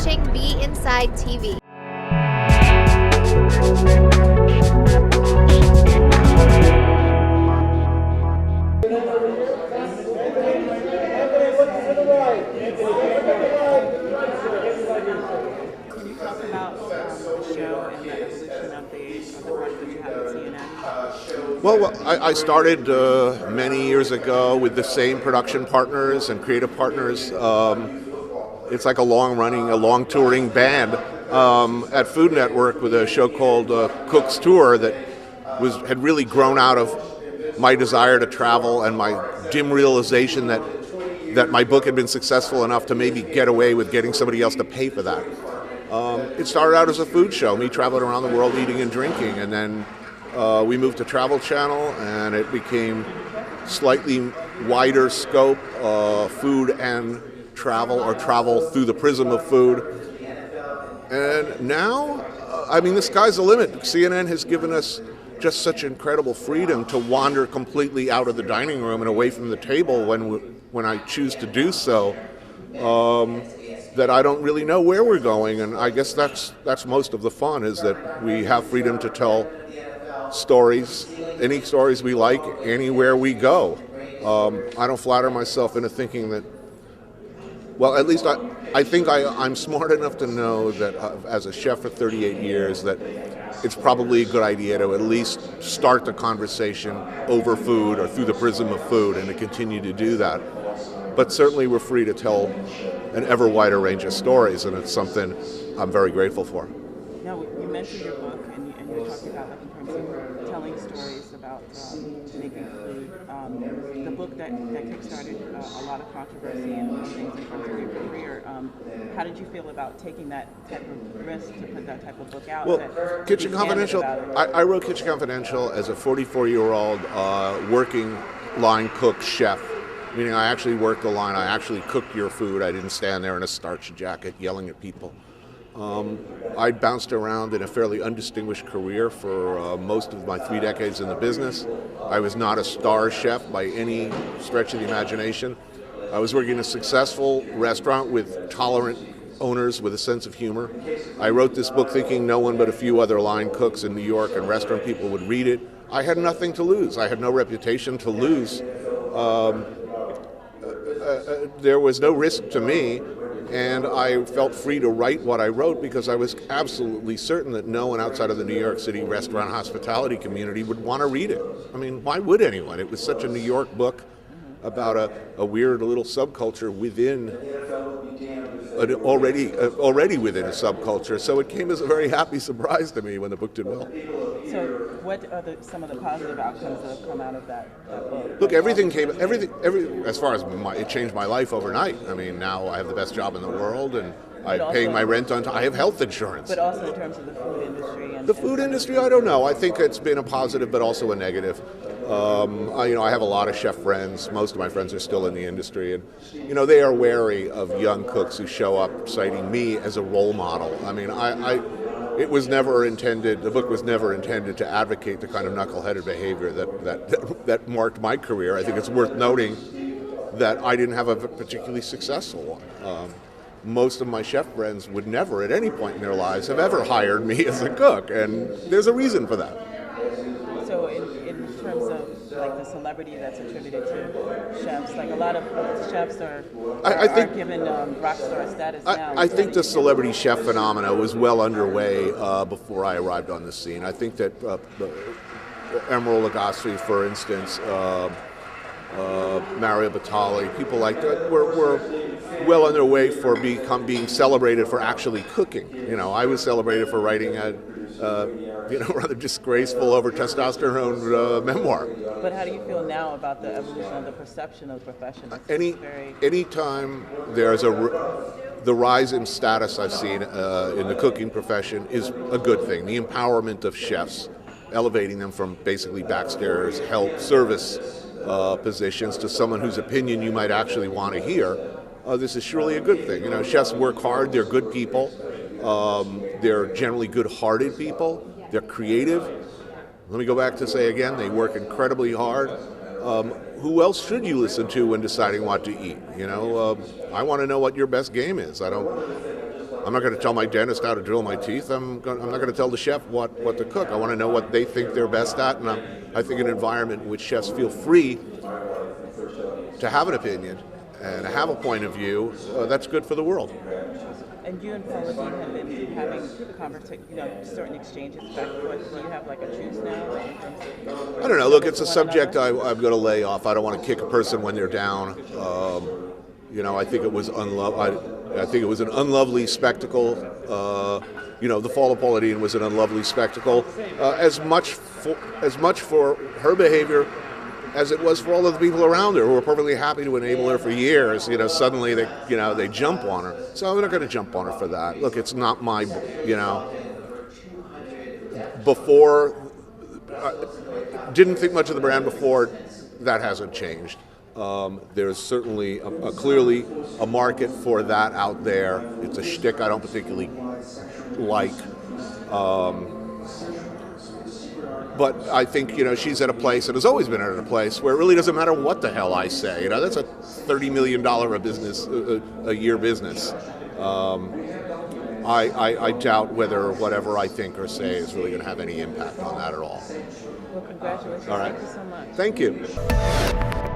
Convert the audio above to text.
watching Be Inside TV. Can you talk about the show and the evolution of the work that you have at CNN? Well, I started many years ago with the same production partners and creative partners. It's like a long touring band at Food Network with a show called Cook's Tour that had really grown out of my desire to travel and my dim realization that my book had been successful enough to maybe get away with getting somebody else to pay for that. It started out as a food show, me traveling around the world eating and drinking, and then we moved to Travel Channel, and it became slightly wider scope, food and travel, or travel through the prism of food. And now, the sky's the limit. CNN has given us just such incredible freedom to wander completely out of the dining room and away from the table when I choose to do so, that I don't really know where we're going. And I guess that's most of the fun, is that we have freedom to tell stories, any stories we like, anywhere we go. I don't flatter myself into thinking that, well, at least I think I'm smart enough to know that as a chef for 38 years that it's probably a good idea to at least start the conversation over food or through the prism of food, and to continue to do that. But certainly we're free to tell an ever wider range of stories, and it's something I'm very grateful for. Now, you mentioned your book, and you're talking about, like, in terms of telling stories about making food. The book that kickstarted a lot of controversy and things in terms of your career. How did you feel about taking that type of risk to put that type of book out? Well, Kitchen Confidential, I wrote Kitchen Confidential as a 44-year-old working line cook chef, meaning I actually worked the line, I actually cooked your food, I didn't stand there in a starch jacket yelling at people. I bounced around in a fairly undistinguished career for most of my 3 decades in the business. I was not a star chef by any stretch of the imagination. I was working in a successful restaurant with tolerant owners with a sense of humor. I wrote this book thinking no one but a few other line cooks in New York and restaurant people would read it. I had nothing to lose. I had no reputation to lose. There was no risk to me, and I felt free to write what I wrote because I was absolutely certain that no one outside of the New York City restaurant hospitality community would want to read it. Why would anyone? It was such a New York book about a weird little subculture within already within a subculture. So it came as a very happy surprise to me when the book did well. So what are some of the positive outcomes that have come out of that book? Look, everything as far as it changed my life overnight. Now I have the best job in the world, and I'm paying my rent on time. I have health insurance. But also in terms of the food industry. The food industry, I don't know. I think it's been a positive, but also a negative. I have a lot of chef friends. Most of my friends are still in the industry, and they are wary of young cooks who show up citing me as a role model. It was never intended. The book was never intended to advocate the kind of knuckleheaded behavior that marked my career. I think it's worth noting that I didn't have a particularly successful one. Most of my chef friends would never, at any point in their lives, have ever hired me as a cook, and there's a reason for that. So in terms of like the celebrity that's attributed to chefs, like a lot of chefs are given rock star status now. I think the celebrity chef phenomena was well underway before I arrived on the scene. I think that Emeril Lagasse, for instance, Mario Batali, people like that were well on their way for being celebrated for actually cooking. I was celebrated for writing a rather disgraceful over testosterone memoir. But how do you feel now about the evolution of the perception of the profession? Anytime there's the rise in status I've seen in the cooking profession is a good thing. The empowerment of chefs, elevating them from basically backstairs help service positions to someone whose opinion you might actually want to hear. This is surely a good thing. Chefs work hard. They're good people. They're generally good-hearted people. They're creative. Let me go back to say again, they work incredibly hard. Who else should you listen to when deciding what to eat? I want to know what your best game is. I'm not going to tell my dentist how to drill my teeth. I'm not going to tell the chef what to cook. I want to know what they think they're best at, and I think an environment in which chefs feel free to have an opinion and have a point of view, that's good for the world. And you and Paula Deen have been having conversations, certain exchanges back and forth. Do you have like a truce now? I don't know. Look, it's a subject I'm going to lay off. I don't want to kick a person when they're down. I think it was I think it was an unlovely spectacle. The fall of Paula Deen was an unlovely spectacle. As much for her behavior as it was for all of the people around her who were perfectly happy to enable her for years. Suddenly they jump on her. So I'm not going to jump on her for that. Look, it's not my, before, didn't think much of the brand before. That hasn't changed. There's certainly clearly a market for that out there. It's a shtick I don't particularly like. But I think, she's at a place, and has always been at a place, where it really doesn't matter what the hell I say. That's a $30 million a year business. I doubt whether whatever I think or say is really going to have any impact on that at all. Well, congratulations. All right. Thank you so much. Thank you.